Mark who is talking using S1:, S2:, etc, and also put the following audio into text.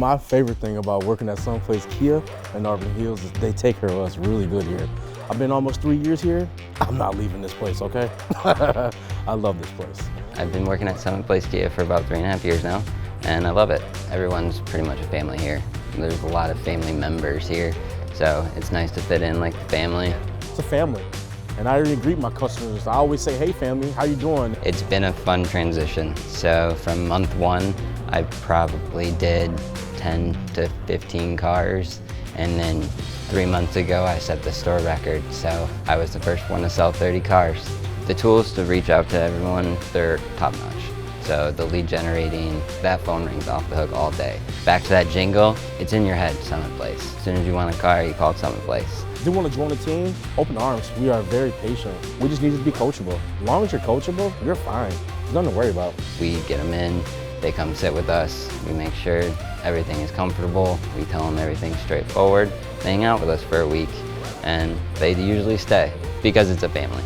S1: My favorite thing about working at Someplace Kia in Auburn Hills is they take care of us really good here. I've been almost 3 years here. I'm not leaving this place, okay? I love this place.
S2: I've been working at Someplace Kia for about 3.5 years now, and I love it. Everyone's pretty much a family here. There's a lot of family members here, so it's nice to fit in like the family.
S1: It's a family, and I already greet my customers. I always say, hey family, how you doing?
S2: It's been a fun transition. So from month 1, I probably did 10 to 15 cars, and then 3 months ago I set the store record, so I was the first one to sell 30 cars. The tools to reach out to everyone, they're top-notch. So the lead generating, that phone rings off the hook all day. Back to that jingle, it's in your head, Summit Place. As soon as you want a car, you call Summit Place.
S1: If you want to join the team, open arms. We are very patient. We just need you to be coachable. As long as you're coachable, you're fine. There's nothing to worry about.
S2: We get them in, they come sit with us, we make sure everything is comfortable, we tell them everything's straightforward, they hang out with us for a week, and they usually stay because it's a family.